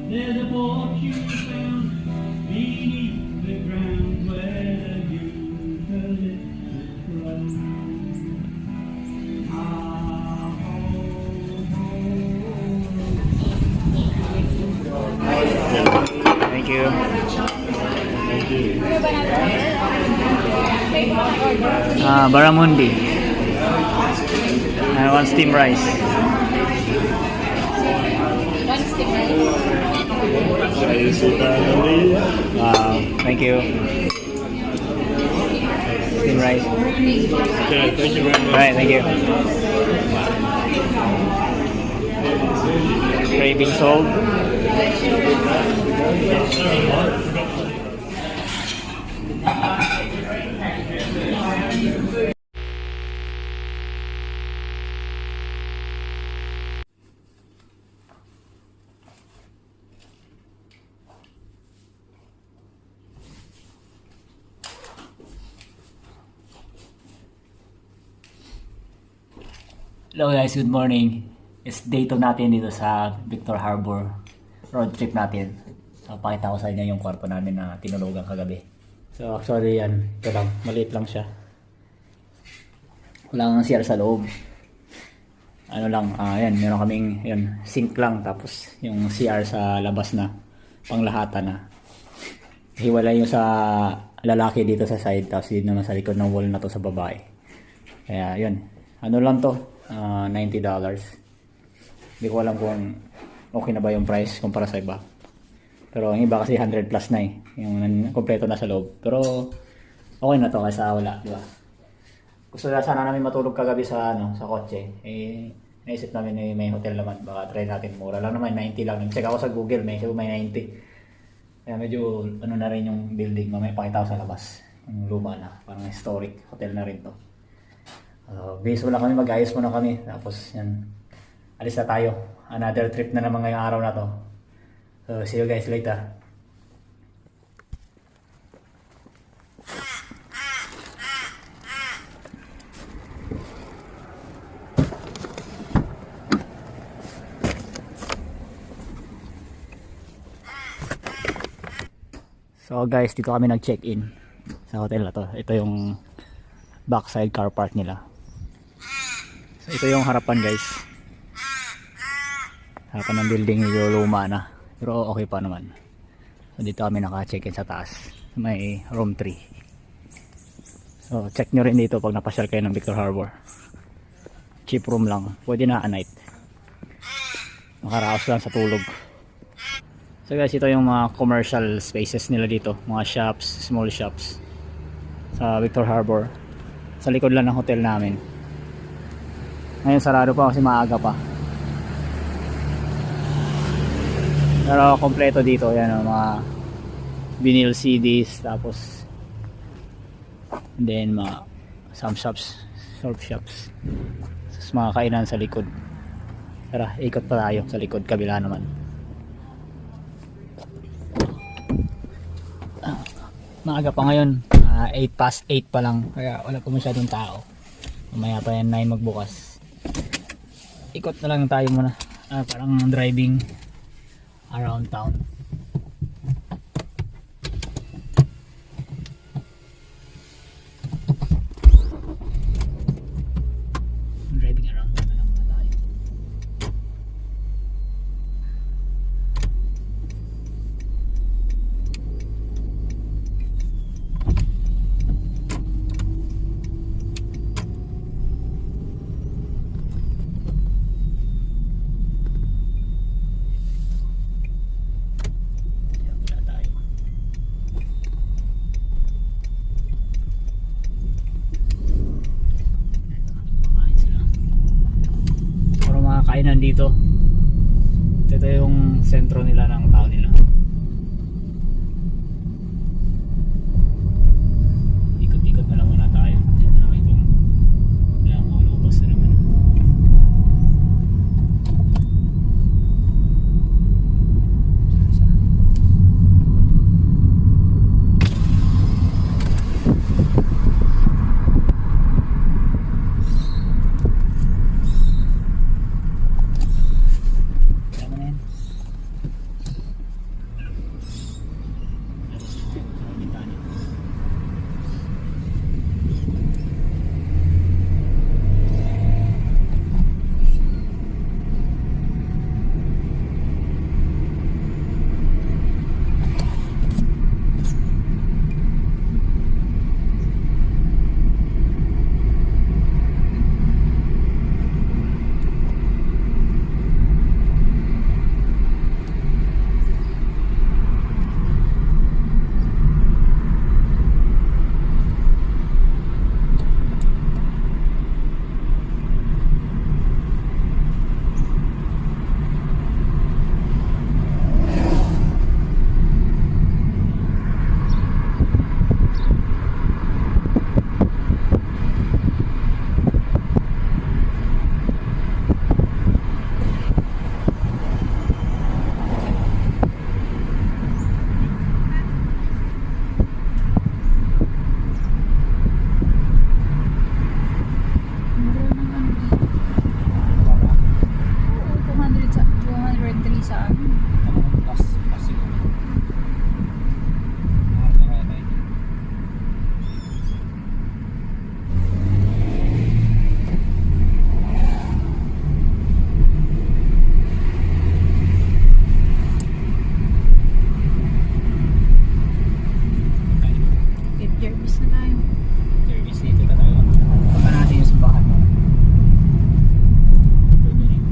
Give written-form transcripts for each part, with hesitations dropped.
There's a fortune found beneath the ground where the eucalyptus grows. Ah, Thank you. Barramundi. I want steam rice. Thank you. Steam rice. Okay, thank you very much. Alright, thank you. Craving solved. Hello guys, good morning. It's day 2 natin dito sa Victor Harbor road trip natin. So, pakita ko sa inyo yung kwarto namin na tinulogan kagabi. So actually yan, ito lang, maliit lang siya. Wala kang CR sa loob. Ano lang, yan, meron kaming yan, sink lang, tapos yung CR sa labas na, panglahatan na. Hiwalay yung sa lalaki dito sa side, tapos dito naman sa likod ng wall na to sa babae. Kaya yun, ano lang to, $90. Hindi ko alam kung okay na ba yung price kumpara sa iba. Pero yung iba kasi 100 plus na eh. Yung kompleto na sa loob. Pero okay na to kaysa wala, di ba? Gusto na sana namin matulog kagabi sa sa kotse. Eh naisip namin may hotel naman, baka try natin, mura lang naman, 90 lang. Nag-check ako sa Google, may 90. Kaya medyo ano na rin yung building, mamaya pakita ko sa labas. Yung luma na, parang historic hotel na rin to. Base muna kami, mag-ayos muna kami. Tapos yan, alis na tayo. Another trip na naman ngayong araw na to. So see you guys later. So guys, dito kami nag-check-in sa hotel na to. Ito yung backside car park nila. So ito yung harapan guys. Harapan ng building, medyo luma na. Pero okay pa naman. So dito kami naka-check-in sa taas. May room 3. So check nyo rin dito pag napasyal kayo ng Victor Harbor. Cheap room lang. Pwede na a night. Makaraos lang sa tulog. So guys, ito yung mga commercial spaces nila dito. Mga shops, small shops. Sa Victor Harbor. Sa likod lang ng hotel namin. Ngayon sarado pa kasi maaga pa. Pero kompleto dito, yan mga vinyl CDs, tapos then mga some shops, surf shops, tapos mga kainan sa likod. Tara, ikot pa tayo sa likod, kabila naman. Maaga pa ngayon, 8 past 8 pa lang, kaya wala pa masyadong tao. Mamaya pa yan 9 magbukas. Ikot na lang tayo muna, parang driving around town. Driving around town na lang muna tayo. Kainan dito. Ito yung sentro nila ng town nila. Ikot-ikot na lang muna tayo. Ito naman itong lubos na naman. sa ano. Pas siguro. Get Jervis na tayo. Service dito na tayo. Punta natin yung simbahan mo. Doon yun eh.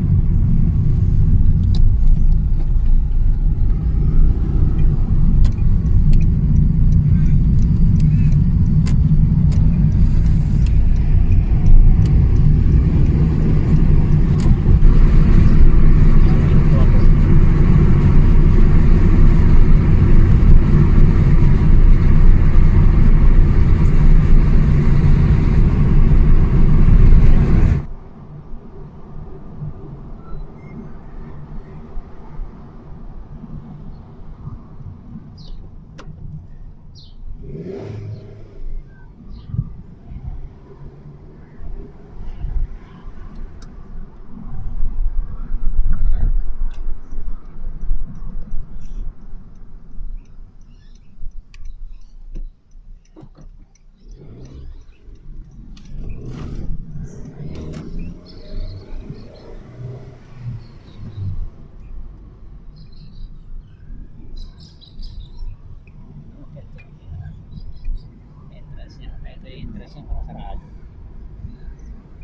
Entrance niya. Ito yung entrance niya, nakasarado.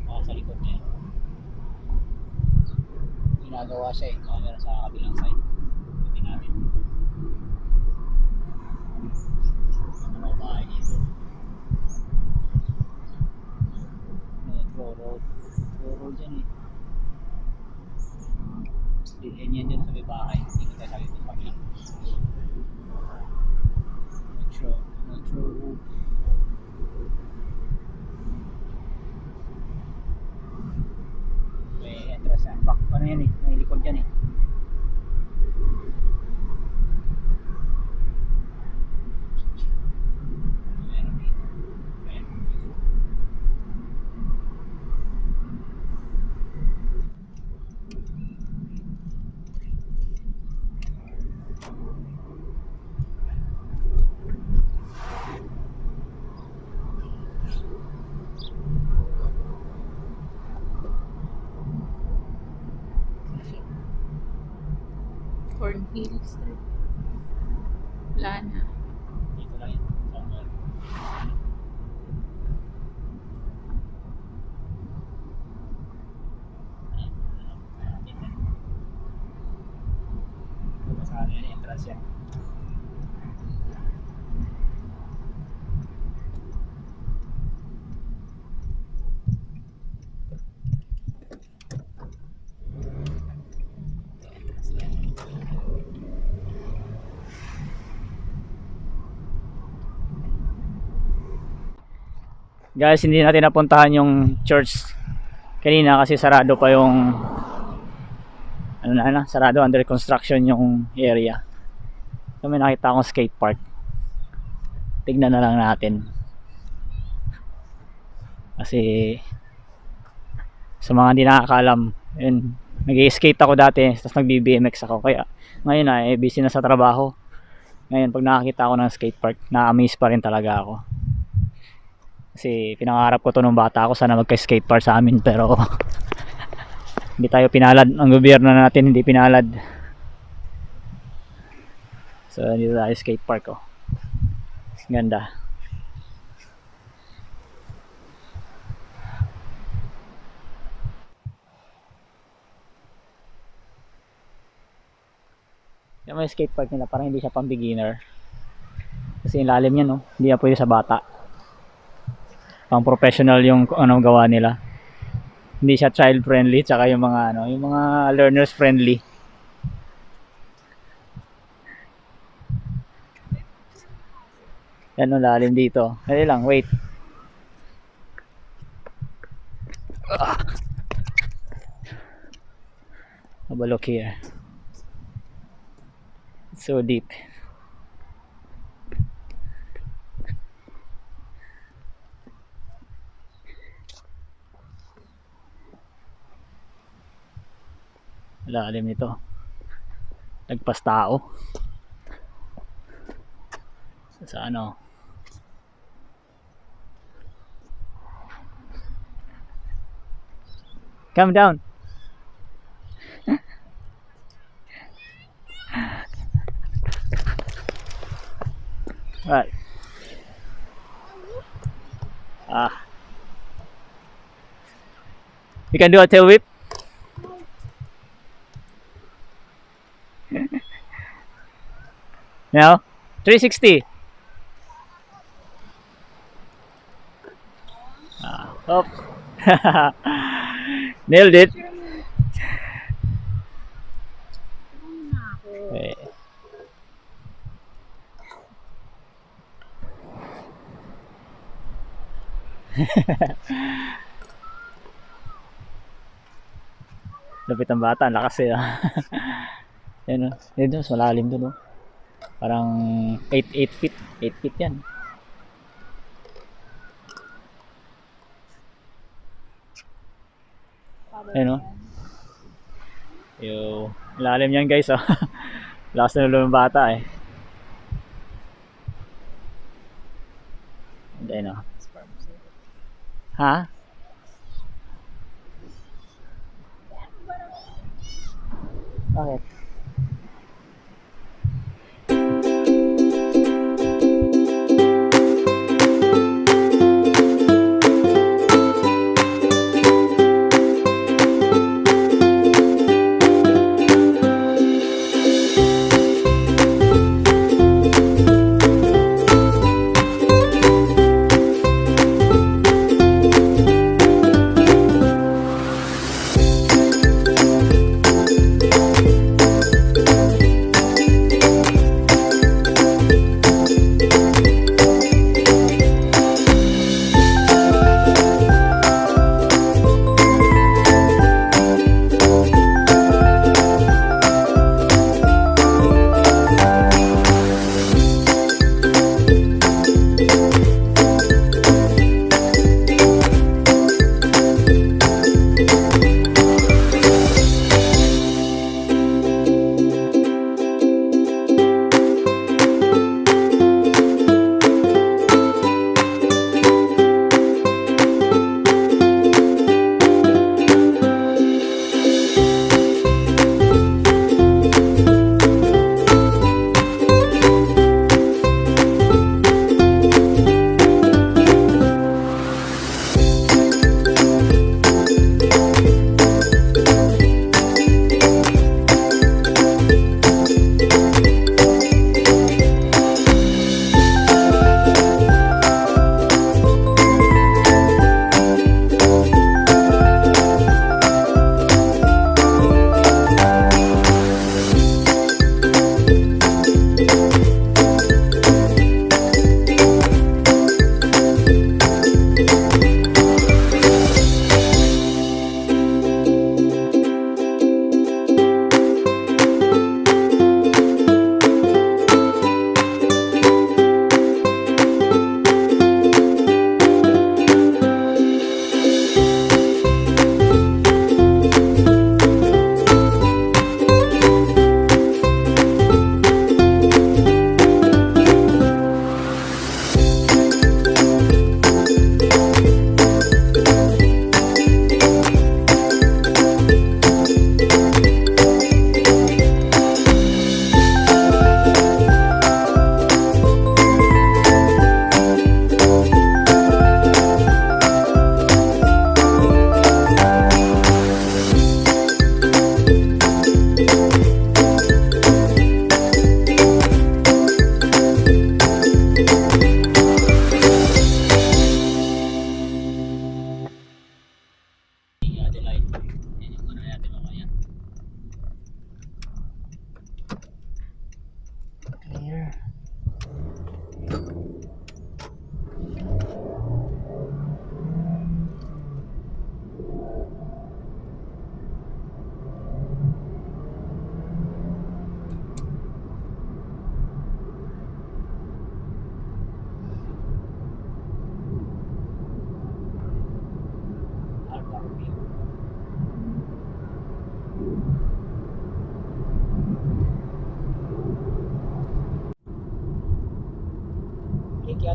Baka sa likod niya. Ginagawa siya eh. Baka meron sa kabilang side. Buti natin. Ano mga bahay dito? Metro Road. Metro Road yan eh. Yan yan dyan sa may bahay. Hindi ko tayo sabi ito sa kabilang. Metro Road. May entrance yan. Back ano yan eh. May likod yan eh. Meron dito. Meron dito. Cornhill Street. Wala na. Dito lang yun. Somewhere. Dito sa ano yan, entrance yan. Guys, hindi natin napuntahan yung church kanina kasi sarado pa yung sarado, under construction yung area. So may nakita akong skate park. Tignan na lang natin. Kasi sa mga hindi nakakaalam, yun, nag-skate ako dati, tapos nag-BMX ako. Kaya ngayon ay busy na sa trabaho. Ngayon pag nakakita ako ng skate park, na-amaze pa rin talaga ako. Kasi pinangarap ko to nung bata ako, sana magka-skate park sa amin, pero hindi tayo pinalad, ang gobyerno natin hindi pinalad. So dito tayo skate park oh. Ganda. Yung may skate park nila parang hindi siya pang beginner. Kasi yung lalim niya no, hindi na pwede sa bata. Pang professional yung ano gawa nila. Hindi siya child friendly, tsaka yung mga ano, yung mga learners friendly. Yan o, lalim dito. Dali lang, wait. Have a look here. It's so deep. Lalim nito. Nagpas tao. Sa ano? Come down. Right. You can do a tail whip. Now, 360. Hop. Nailed it. Okay. Lapit ang bata, ang lakas eh. Yan o. Yan doon, malalim doon o. Parang 8 feet. 8 feet yan. Yan o. Yung lalim yan guys o. Lakas na ulo ng bata eh. Yan o. Ha? Bakit?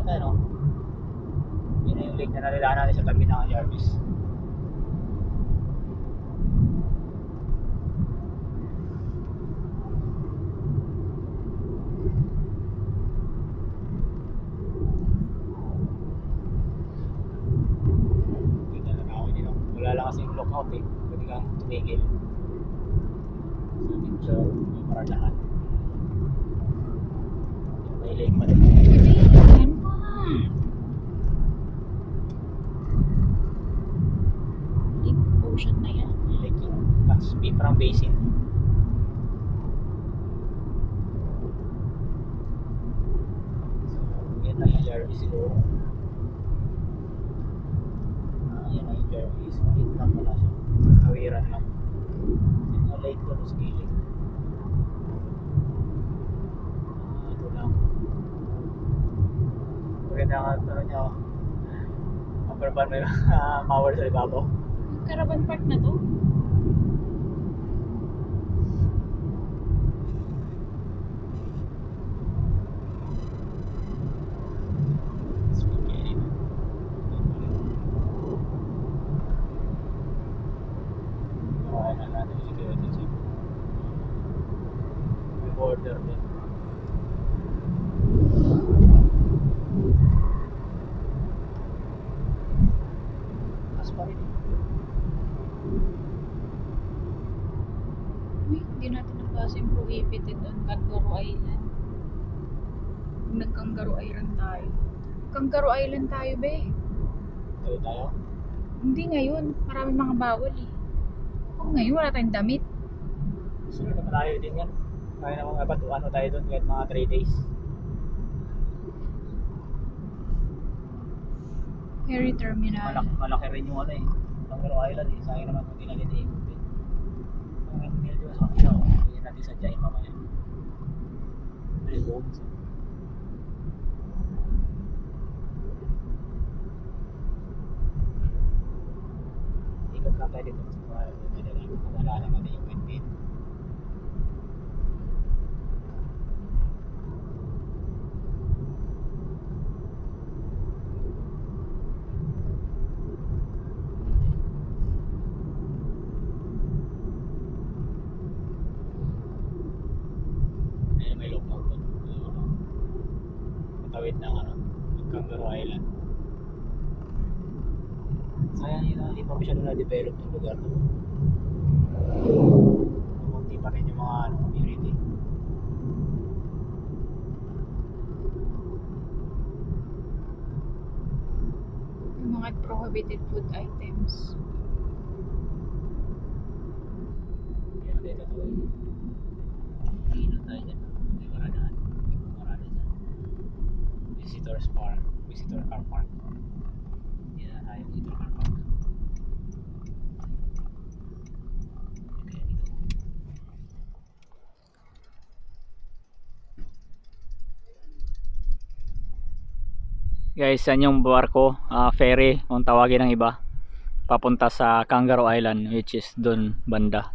tayo, no? Yun na yung lake na nalilaan natin sa tabi ng Jarvis. Kita na ako dito. Wala lang kasi yung lookout eh. Pwede kang tumigil. Sa picture, may paradahan. May lake pa rin. Ayan pa. Deep ocean na yan. May lake yun. Catsby, parang basin. So, yan na yung Jarvis siguro. Yan na yung Jarvis. Maliit lang pala siya. Kawiran lang. Yung mga lake doon sa gilid. Ito lang. Maganda nga ano niya. Maperban may mower sa ibabaw. Caravan park na to? Border din. Mas pa rin. Uy, hindi natin nabasa yung prohibited on Kangaroo Island. Nag-Kangaroo Island tayo. Kangaroo Island tayo, be. Tuloy tayo. Hindi ngayon. Maraming mga bawal eh. Kung ngayon, wala tayong damit. Sunod na malayo din yan. Kaya naman dapat ano tayo doon kahit mga 3 days. Ferry terminal. Malaki rin yung ano eh. Kangaroo Island eh. Sayang naman kung hindi natin iikutin. Kung hindi doon sa kapila, hindi natin sadyain mamaya. Very bold. Ikot lang tayo dito. Wala naman yung windmill. May lookout doon. Patawid ng Kangaroo Island. Sayang yun, hindi pa masyado na-develop yung lugar na to. Kunti pa rin yung mga community. Yung mga prohibited food items. Yan, dito to. Iinom tayo dyan. May maradahan. May marada dyan. Visitor car park. Yan na tayo, visitor car park. Okay, dito. Guys, yan yung barko, ferry kung tawagin ng iba, papunta sa Kangaroo Island, which is dun banda.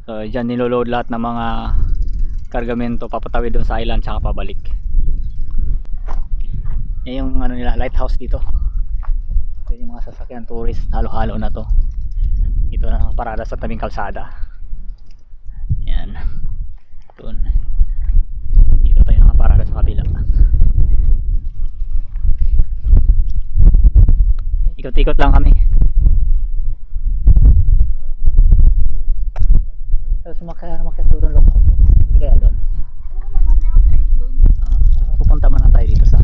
So dyan niloload lahat ng mga kargamento papatawid dun sa island tsaka pabalik. Yan yung ano nila, lighthouse dito. Yan yung mga sasakyan tourist, halo-halo na to. Ito na ang parada sa tabing kalsada. Yan. Dun. Dito tayo nakaparada sa kabila. Ikot-ikot lang kami. So sumakya doon lookout. Hindi kaya doon. Oo naman, meron trip doon. Pupunta man lang tayo dito sa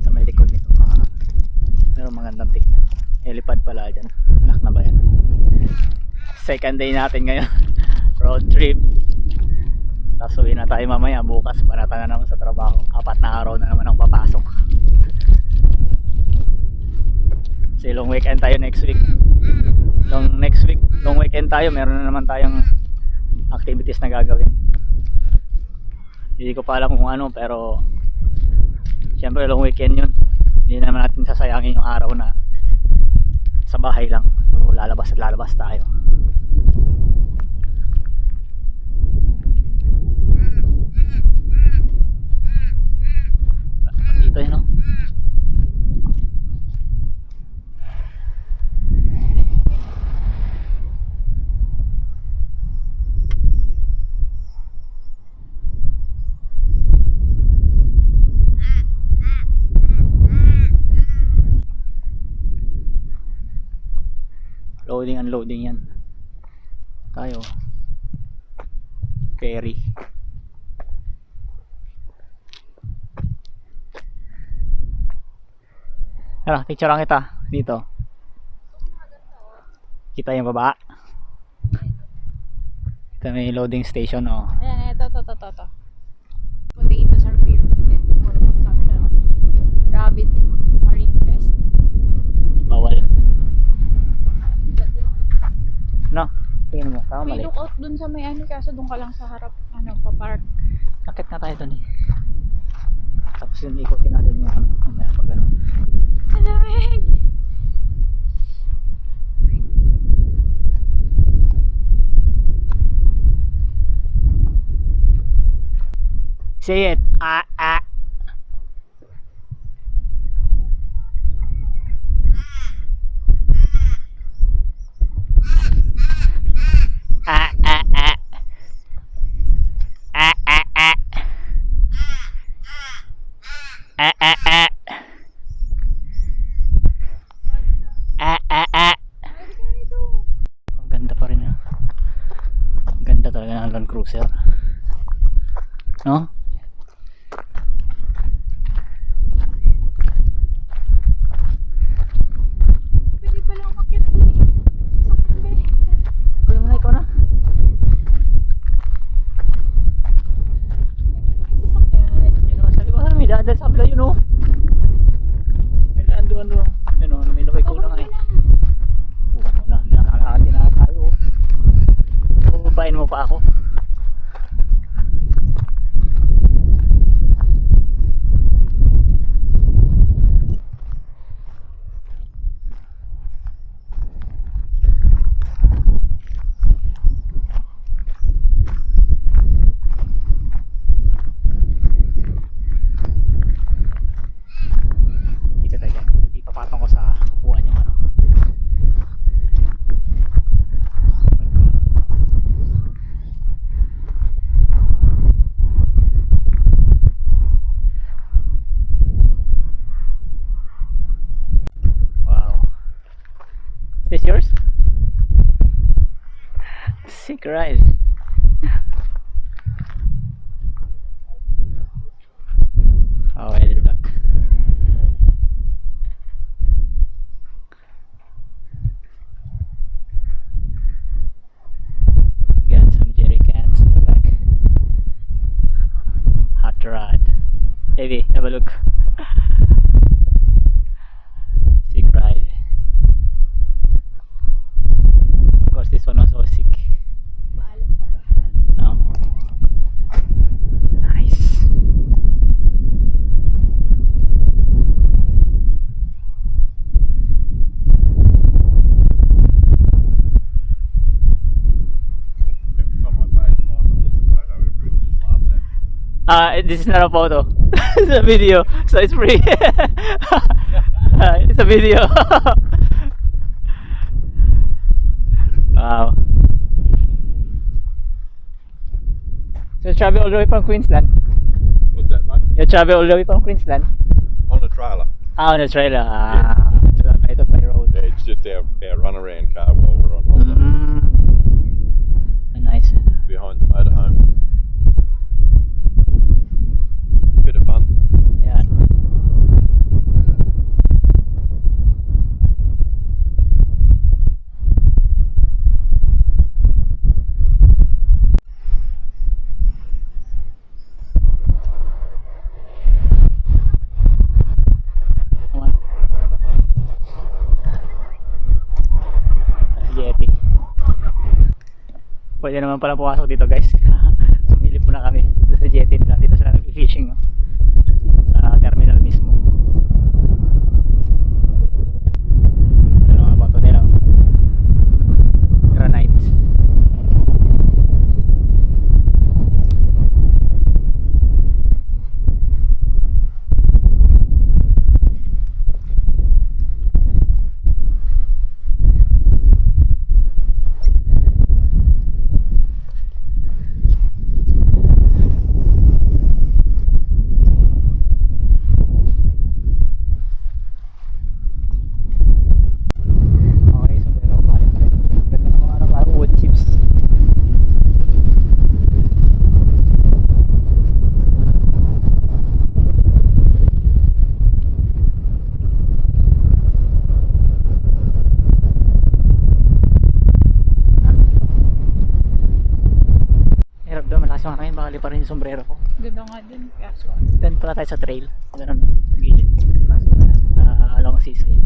may likod nito. Meron magandang tignan. Helipad pala dyan. Anak na ba yan? Second day natin ngayon. Road trip. Tapos uwi na tayo mamaya. Bukas banata na naman sa trabaho. 4 na araw na naman ang papasok. Kasi long weekend tayo next week. Long weekend tayo, meron na naman tayong activities na gagawin. Hindi ko pa alam kung ano, pero syempre long weekend yun. Hindi naman natin sasayangin yung araw na sa bahay lang. So lalabas at lalabas tayo. loading unloading yan. Tayo. Ferry. Tara, picture lang kita dito. Kita yung baba. Kita may loading station, oh. Ayan, ito. Punta dito sa Pyramid for consumption of rabbit and marine pest. Bawal. No, tingin mo. Tama May mali. lookout dun sa may ano, kaso dun ka lang sa harap, pa-park. Akit nga tayo dun eh. Tapos yun, ikutin natin yung ano. Mamaya pag ano. Ang lamig! Say it. Ah. Ang ganda pa rin, ah. Ang ganda talaga ng Land Cruiser. No? Pwede pa lang umakyat dun eh. Sakit ba eh? Kuya mo na, ikaw na. Yun o, sabi ko sa may daan sa kabila yun o. May daan doon. Yun o, may lukay ko na nga eh. Puso mo na, nakakati na tayo o. Pupain mo pa ako. Ipapatong ko sa upuan yung ano. Wow. Is this yours? Sick ride. Oh, I did black. Got some jerry cans in the back. Hot rod. Baby, have a look. Sick ride. Of course, this one was so sick. No. Nice. This is not a photo. It's a video, so it's free. It's a video. Wow. So you travel all the way from Queensland? What's that, mate? You travel all the way from Queensland? On a trailer. On the trailer. Ito by road. Yeah, it's just our runaround car while we're on holiday. Nice. Behind the motorhome. Bit of fun. Yeah. Come on. Jetty. Pwede naman pala pumasok dito, guys. Sumilip po na kami sa jetty nila. Dito sila nag-fishing, no? Sa terminal mismo. Ano nga ba ito nila? Granite. sa hangin, baka pa rin yung sombrero ko. Ganda nga din. Kaso, Then pala tayo sa trail. Ganun, no? Sa gilid. kaso wala na. Along seaside.